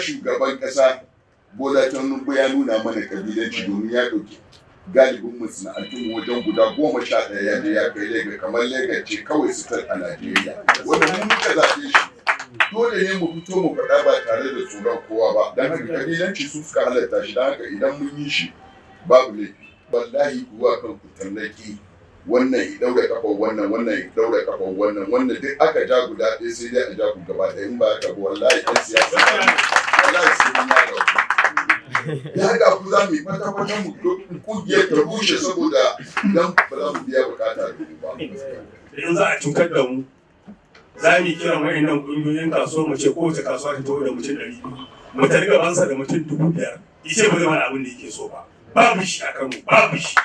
shugaban ƙasa Bola Tinubu ya nuna mana kabilanci domin ya ɗauki galibin masana'antun wajen guda 11 ya je ya kai Lagos, kamar Lagos ce kawai sitar a Najeriya. Wanda mun muka zaɓe shi. Dole ne mu fito mu faɗa ba tare da tsoron kowa ba. Don haka kabilanci su suka halatta shi, don haka idan mun yi shi babu laifi. Wallahi kuwa kan ku tallaki wannan ya daura kafar wannan ya daura kafar wannan duk aka ja guda ɗaya sai dai a ja ku gaba ɗaya, in ba haka ba wallahi ɗan siyasa wallahi sai mun ya dauka. Ya haka ku za mu yi kwata-kwata mu kungiyar ta rushe saboda idan ba za mu biya bukata da ku ba. Idan za a cutar da mu za mu yi kiran wa'annan kungiyoyin kasuwa mu ce kowace kasuwa ta taho da mutum 200 mu tari gabansa da mutum 5,000 yace ba zai mana abin da yake so ba. Babu shi a Kano, babu shi.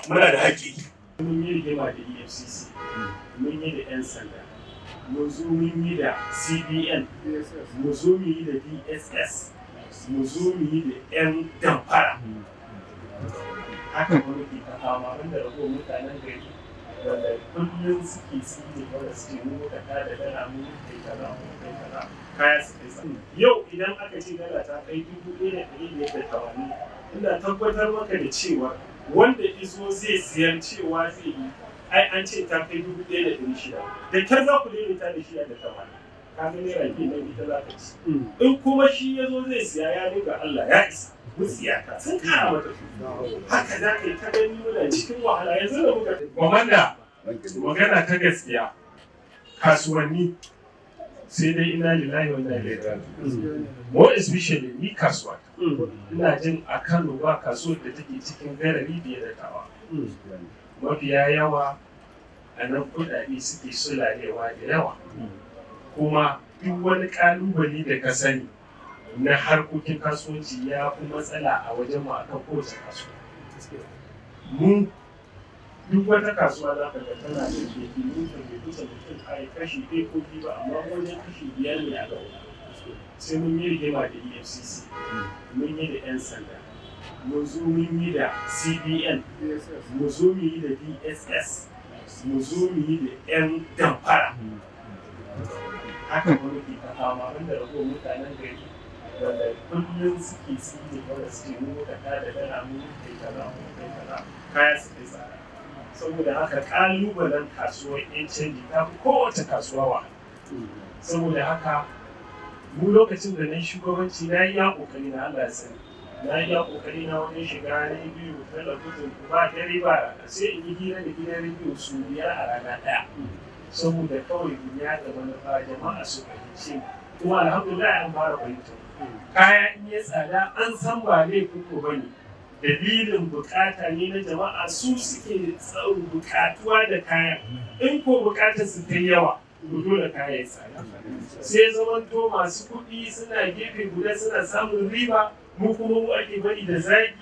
Muna da haƙƙi. Mun yi rigima da EFCC, mun yi da 'yan sanda, mun zo mun yi da CBN, mun zo mun yi da DSS, mun zo mun yi da 'yan damfara. Haka wani ke ta fama wanda ragowar mutanen gari wanda kullum suke tsine wanda suke muka da dala mun kai kaza kaya su kai tsani. Yau idan aka ce dala ta kai 1,180, ina tabbatar maka da cewa wanda izo zai siyan cewa zai yi ai an ce ta kai 1,600 da kyar za ku daidaita da shi a da 80 ka ga naira kenan ita za ka ci. In kuma shi ya zo zai siya ya dinga Allah ya isa musiyata sun kara mata su haka za ka yi ta gani muna cikin wahala yanzu da muka Komanda, magana ta gaskiya kasuwanni sai dai ina lillahi wa inna ilaihi raji'un. More especially ni kasuwa ina jin a Kano ba kasuwar da take cikin garari biye da tawa. Mafiya yawa a nan kuɗaɗe suke sulalewa da yawa, kuma duk wani ƙalubale da ka sani na harkokin kasuwanci ya fi matsala a wajen mu akan kowace kasuwa. Mu duk wata kasuwa za ka ga tana da shekilu da bai kusa mutum a kashi ɗaya ko biyu ba, amma wajen kashi 5 ne a gaba. Sai mun yi rigima da EFCC, mun yi da 'yan sanda, mun zo mun yi da CBN, mun zo mun yi da DSS, mun zo mun yi da 'yan damfara. Haka wani ke ta fama wanda ragowar mutanen gari wanda kullum suke tsine wanda suke muka da dala mun kai kaza kaya su kai tsada. Saboda haka ƙalubalen kasuwar 'yan canji ta fi kowace kasuwa wa. Saboda haka mu lokacin da na yi shugabanci na yi ya ƙoƙari na Allah sani, na yi ya ƙoƙari na wajen shiga rediyo talabijin ba dare ba rana sai in yi hira da gidan rediyo su 5 a rana ɗaya. Saboda kawai duniya da manufa jama'a su fahimce kuma alhamdulillah an fara fahimta. Kaya in ya tsada an san ba laifin ko bane, dalilin bukata ne na jama'a su suke bukatuwa da kaya. In ko bukatar su ta yawa to dole kaya ya tsada. Sai zamanto masu kuɗi suna gefe guda suna samun riba, mu kuma mu ake bari da zagi,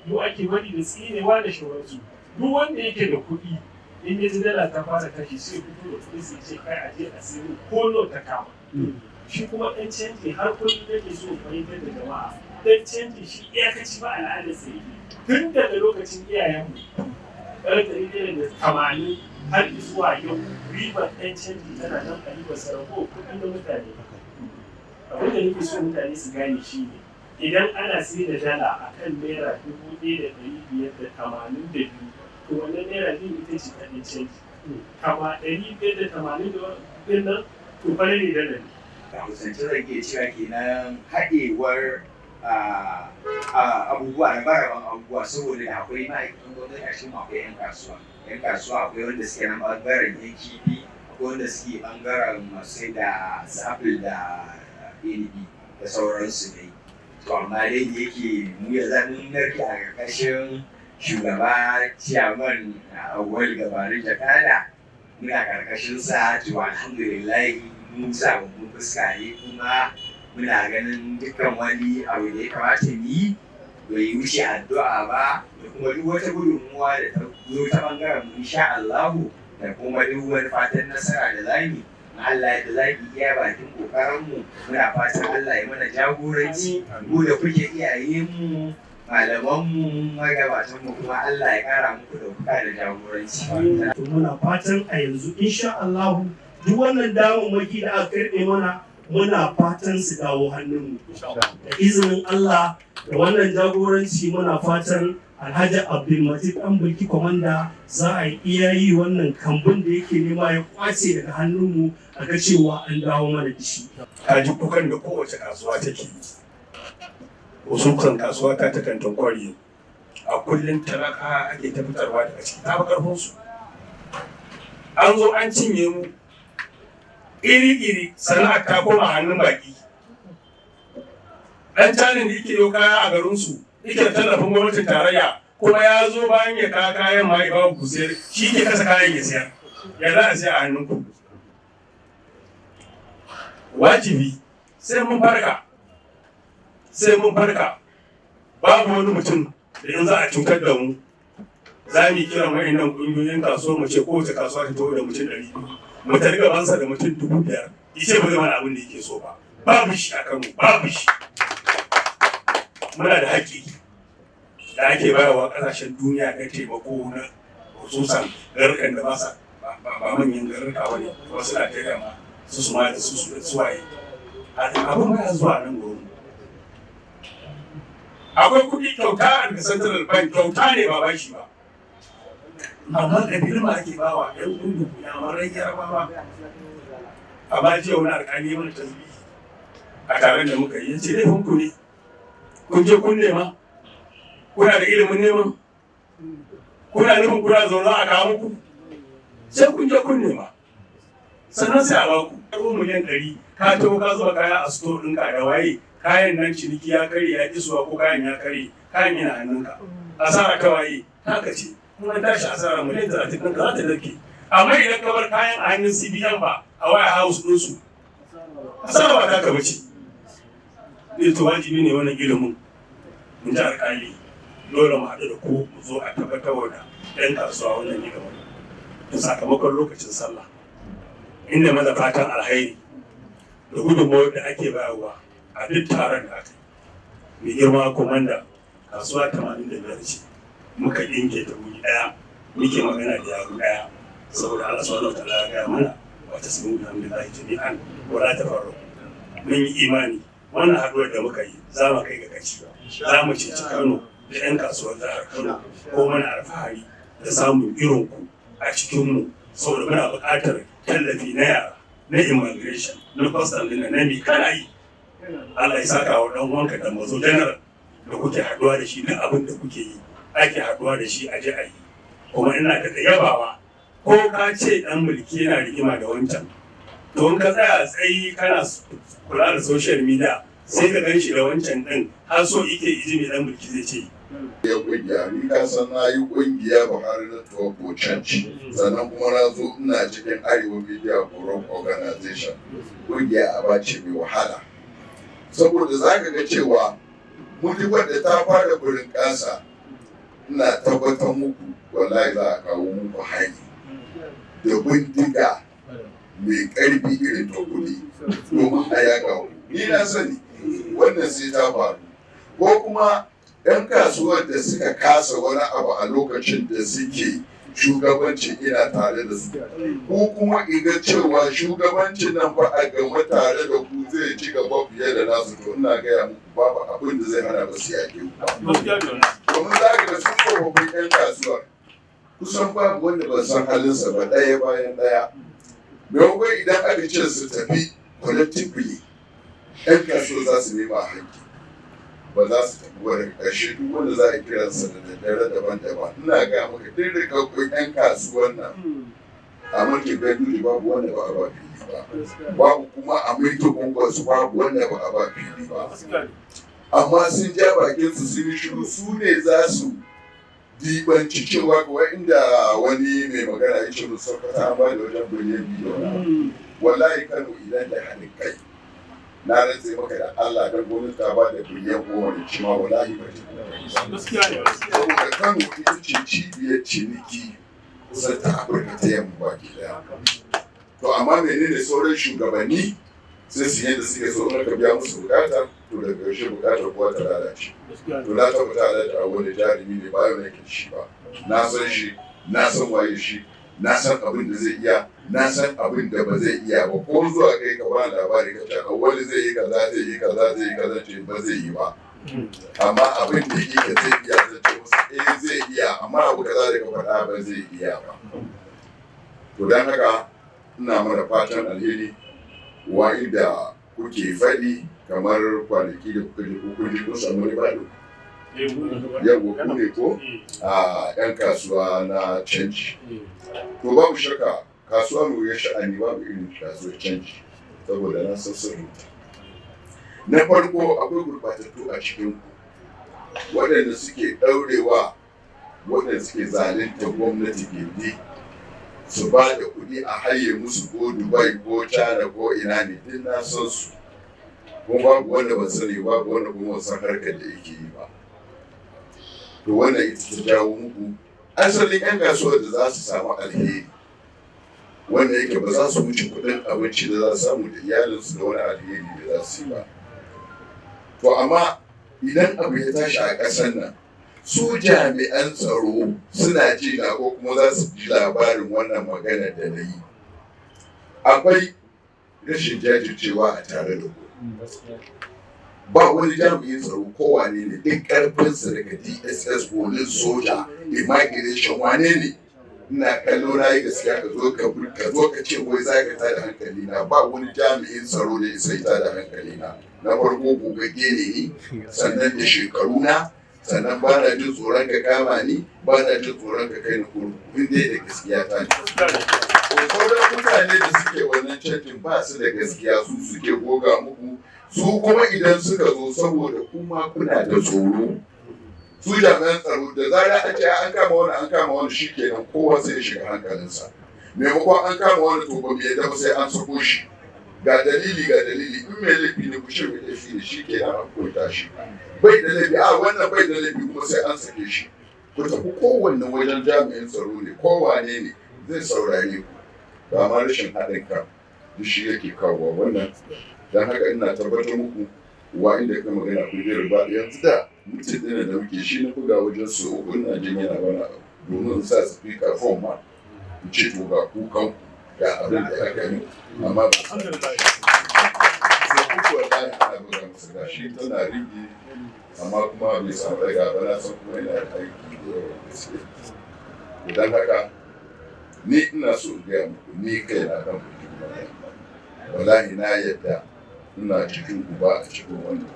mu ake bari da tsinewa da shawararsu. Duk wanda yake da kuɗi in ya ji dala ta fara tashi sai fito da kuɗi sai ce kai aje a sayi ko ta kama. Shi kuma ɗan canji har kullum nake so fahimtar da jama'a, ɗan canji shi iyakaci ba al'adar sai tun daga lokacin iyayenmu 1980 har zuwa yau ribar ɗan canji tana nan a ribar sarrafa kuɗi na mutane. Abin da nake so mutane su gane shi ne idan ana sai da dala a kan naira 1,582 to wannan naira din ita ce kaɗin canji. Kama 582 nan to fa ne dala ne. A hausance zan iya cewa kenan haɗewar abubuwa na baraban abubuwa saboda da akwai ma'aikatan gwamnati a cikin akwai 'yan kasuwa. 'Yan kasuwa akwai wanda suke nan ɓangaren 'yan kifi, akwai wanda suke ɓangaren masu da apple da inibi da sauransu dai. To amma dai da yake mu ya zanen narke a ƙarƙashin shugaba ciyaman Auwal Gabarin Jakada muna ƙarƙashin sa, to alhamdulillah mun sababbin fuska ne kuma muna ganin dukkan wani abu da ya kamata mu yi bai wuce addu'a ba da kuma duk wata gudunmuwa da ta zo ta bangaren mu insha Allahu da kuma duk wani fatan nasara da zamu Allah da zaki iya bakin kokarin mu muna fatan Allah ya mana jagoranci mu da kuke iyayen mu malaman mu magabatan mu kuma Allah ya kara muku da kuka da jagoranci. To muna fatan a yanzu insha Allahu duk wannan damammaki da aka karɓe mana muna fatan su dawo hannunmu da izinin Allah. Da wannan jagoranci muna fatan Alhaji Abdulmajid ɗan Bulki Komanda za a yi iya yi wannan kambun da yake nema ya kwace daga hannunmu a ga cewa an dawo mana da shi. Kaji kukan da kowace kasuwa take wasu kan kasuwa ta kantin kwari a kullum talaka ake ta fitarwa daga ciki ta karfin su an zo an cinye mu iri-iri sana'ar ta koma hannun baki dan canin da yake yau kaya a garinsu yake da tallafin gwamnatin tarayya kuma ya zo bayan ya kawo kayan ma ya ba ku sayar shi ke kasa kayan ya sayar ya za a siya a hannun ku wajibi sai mun farka babu wani mutum da in za a cutar da mu za mu yi kiran wa'annan ƙungiyoyin kasuwa mu ce kowace kasuwa ta taho da mutum 200 mu ta riga bansa da mutum 5,000 yace ba zai mana abin da yake so ba babu shi a Kano babu shi muna da haƙƙi da ake bayarwa ƙasashen duniya na taimako na hususan garukan da ba manyan garuka wani wasu na ta ma su ma da su da suwaye abin ba zuwa nan gurin akwai kuɗi kyauta a daga central bank kyauta ne ba bashi ba amma da birma ake bawa yan kundu ya marar yarbawa a ba jiya wani alƙali mana tasbihi a taron da muka yi ya ce laifin ku ne kun je kun nema kuna da ilimin neman kuna nufin kuna zaune a kawo muku sai kun je kun nema sannan sai a ba ku ɗaro miliyan 100 ka taho ka zuba kaya a store ɗinka da waye kayan nan ciniki ya karye ya isuwa ko kayan ya karye kayan yana hannunka asara ta waye haka ce kuma tashi asara miliyan 30 ɗinka za ta zarke amma idan ka bar kayan a hannun CBN ba a waya house ɗinsu asara ba ta ka bace ne to wajibi ne wannan ilimin mun ji alƙali dole mu haɗu da ku mu zo a tabbatar da ɗan kasuwa wannan ilimin da sakamakon lokacin sallah inda mana fatan alhairi da gudunmawar da ake bayarwa a duk taron da aka yi mai girma komanda kasuwa 85 ce muka ɗinke ta wuri ɗaya muke magana da yaro ɗaya saboda Allah subhanahu wa ta'ala ya gaya mana wa tasbihu bihamdillahi jami'an wa la tafarraqu mun yi imani wannan haɗuwar da muka yi za mu kai ga gaci za mu ceci Kano da 'yan kasuwar jihar Kano ko mana alfahari da samun irin ku a cikinmu saboda muna buƙatar tallafi na yara na immigration na custom din na mi kana yi Allah ya saka wa dan wanka da mazo general da kuke haɗuwa da shi duk abin da kuke yi ake haɗuwa da shi a je a yi kuma ina da yabawa ko ka ce dan mulki yana rigima da wancan to in ka tsaya tsayi kana kula da social media sai ka gan shi da wancan din har so yake iji mai dan mulki zai ce ya kungiya ni ka san na yi kungiya Buhari na Togo Church sannan kuma na zo ina cikin Arewa Media Forum Organization kungiya a bace mai wahala saboda za ka ga cewa mutuwar da ta fara burin ƙasa ina tabbatar muku wallahi za a kawo muku hari da bindiga mai ƙarfi irin ta kuɗi domin a yaƙa ni na sani wannan sai ta faru ko kuma 'yan kasuwar da suka kasa wani abu a lokacin da suke shugabanci ina tare da su ko kuma iga cewa shugabancin nan ba a gama tare da ku zai ci gaba fiye da nasu to ina gaya muku babu abin da zai hana ba su yaƙe ku domin za ka ga sun tsofaffin 'yan kasuwar kusan babu wanda ba san halinsa ba ɗaya bayan ɗaya maimakon idan aka ce su tafi collectively 'yan kasuwa za su nema hanki ba za su tafi wani ƙarshe duk wanda za a kira sa da daddare daban-daban ina ga maka duk rikakkun 'yan kasuwan nan a mulkin ganduje babu wanda ba a ba fili ba babu kuma a mulkin gwangwasu babu wanda ba a ba fili ba amma sun ja bakin su sun yi shiru su ne za su dibanci cewa kawai inda wani mai magana ya ce musamman an ba da wajen biliyan biyu wallahi Kano idan da haɗin kai na rantse maka da Allah dan gwamnati ta ba da biliyan 10 da cima wallahi ba ta saboda Kano ita ce cibiyar ciniki kusan ta Afirka ta yamma baki daya to amma menene sauran shugabanni sai su yadda suke so ka biya musu bukata to daga ƙarshe bukatar kuwa ta lalace to na tabbata da wani jarumi ne ba yau nake shi ba na san shi na san waye shi na san abin da zai iya, na san abin da ba zai iya ba. Ko zuwa kai ka ba labari ka ce wani zai yi kaza zai yi kaza zai yi kaza ce ba zai yi ba. Amma abin da yake zai iya zai ce musu zai iya, amma abu kaza da ka faɗa ba zai iya ba. To don haka ina mana fatan alheri wa'inda kuke faɗi kamar kwanaki da kuka ji kun samu wani bado. Yau ku ne ko a 'yan kasuwa na canji. To babu shakka kasuwa mu ya sha'ani babu irin kasuwar canji saboda na san sirri. Na farko akwai gurbatattu a cikin ku waɗanda suke ɗaurewa waɗanda suke zalunta gwamnati gindi su ba da kuɗi a haye musu ko Dubai ko China ko ina ne duk na san su. Kuma babu wanda ba sani babu wanda kuma san harkar da yake yi ba. To wannan ita ta jawo muku asalin 'yan kasuwar da za su samu alheri wanda yake ba za su wuce kuɗin abinci da za su samu da iyalinsu da wani alheri da za su yi ba. To amma idan abu ya tashi a ƙasar nan su jami'an tsaro suna ji na ko kuma za su ji labarin wannan magana da na yi. Akwai rashin jajircewa a tare da ku. Ba wani jami'in tsaro kowane ne duk ƙarfinsa daga DSS, police, soja, immigration wane ne. Ina kallo na yi gaskiya ka zo ka ce wai za ka tada hankali na. Ba wani jami'in tsaro da isa ita da hankali na. Na farko gogagge ne ni, sannan da shekaru na, sannan ba na jin tsoron ka kama ni, ba na jin tsoron ka kai ni kurkuku in dai da gaskiya ta ne. Sauran mutane da suke wannan canjin ba su da gaskiya su suke goga muku, su kuma idan suka zo saboda kuma kuna da tsoro. Su jami'an tsaro da zara a ce an kama wani shi kenan kowa sai ya shiga hankalinsa. Maimakon an kama wani to ba mu yadda ba sai an sako shi. Ga dalili in mai laifi ne ku shirya laifi ne shi kenan an koita shi. Bai da laifi wannan bai da laifi kuma sai an sake shi. Ku tafi kowanne wajen jami'in tsaro ne kowane ne zai saurare ku. Ba ma rashin haɗin kan duk shi yake kawo wannan. Don haka ina tabbatar muku wa'inda ka magana kun je riba yanzu da mutum ɗin da muke shi na buga wajen su uku ina jin yana bana domin in sa speaker phone ma in ce to ga kukan ga abin da aka yi amma ba sai uku wallahi ana buga musu da shi tana rigi amma kuma bai samu daga ba na san kuma yana da aiki da yawa gaske. Don haka ni ina so in gaya muku ni kai na kan mutum wallahi na yadda ina cikin uba a cikin wannan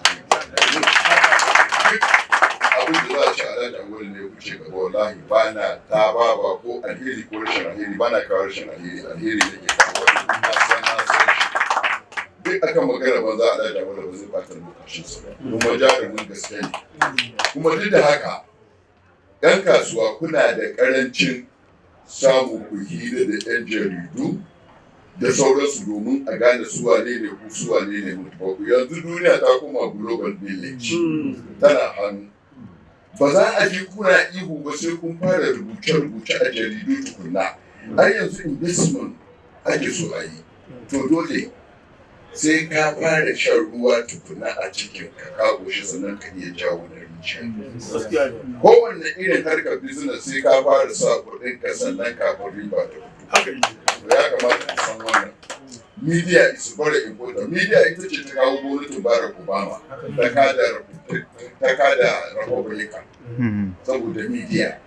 abin da za a ci a da wurin ne wuce gaba wallahi ba na ta ba ko alheri ko rashin alheri ba na kawo rashin alheri da ke kawo wani na san shi duk akan magana ba za a da wanda ba zai bata lokacin sa ba kuma jarumin gaske ne. Kuma duk da haka yan kasuwa kuna da karancin samu ku hira da yan jaridu da sauransu domin a gane su wane ne ku su wane ne mutu. Yanzu duniya ta koma global village tana hannu. Ba za a ji kuna ihu ba sai kun fara rubuce-rubuce a jaridu tukunna. Har yanzu investment ake so a yi. To dole sai ka fara shan ruwa tukunna a cikin ka goshi sannan ka iya jawo na rijiya. Kowanne irin harkar business sai ka fara sa kuɗin ka sannan kafin riba ta fito. Ya kamata ku san wannan. Media is very important. Media ita ce ta kawo gwamnatin Barack Obama ta kada Republican saboda media.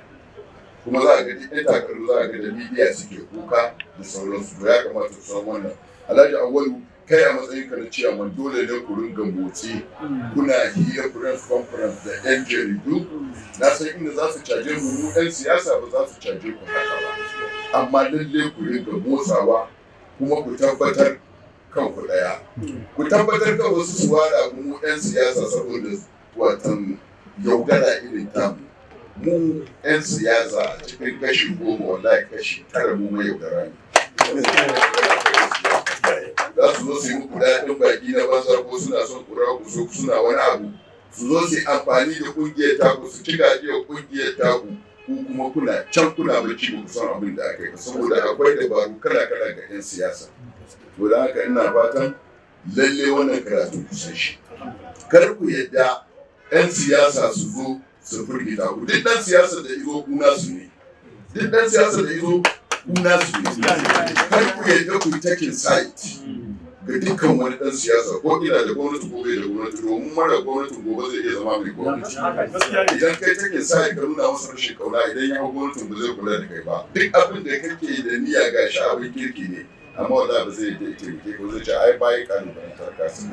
Kuma za a ga ɗan takaru za a ga da media suke kuka da sauransu. Ya kamata ku san wannan. Alhaji Awwalu kai a matsayin ka na ciyaman dole ne ku ringa motsi kuna hira press conference da yan jaridu. Na san inda za su caje mu 'yan siyasa ba za su caje ku haka ba. Amma lalle ku ringa motsawa kuma ku tabbatar kanku daya. Ku tabbatar kan wasu su wada mu 'yan siyasa saboda watan yaudara irin tamu. Mu 'yan siyasa cikin kashi 10 wallahi kashi 9 mu mai yaudara ne. Za su zo su yi muku daɗin baki na banza ko suna son kura ku so suna wani abu. Su zo su yi amfani da ƙungiyar taku su ci gajiyar ƙungiyar taku. Ku kuma kuna can kuna bacci ba ku san abin da aka yi saboda akwai dabaru kala-kala ga 'yan siyasa. To da haka ina fatan lalle wannan karatu ku san shi. Kar ku yadda 'yan siyasa su zo su firgita ku. Duk ɗan siyasa da izo kuna su ne. Duk ɗan siyasa da izo kuna su ne kar ku yadda ku takin site ga dukkan wani ɗan siyasa ko ina da gwamnati ko bai da gwamnati domin mara gwamnatin gobe zai iya zama mai gwamnati idan kai takin site ka nuna masa rashin kauna idan ya hau gwamnatin ba zai kula da kai ba duk abin da kake da niyya ga shi abin kirki ne amma wanda ba zai taimake ko zai ce ai bayan kalubalantar kasu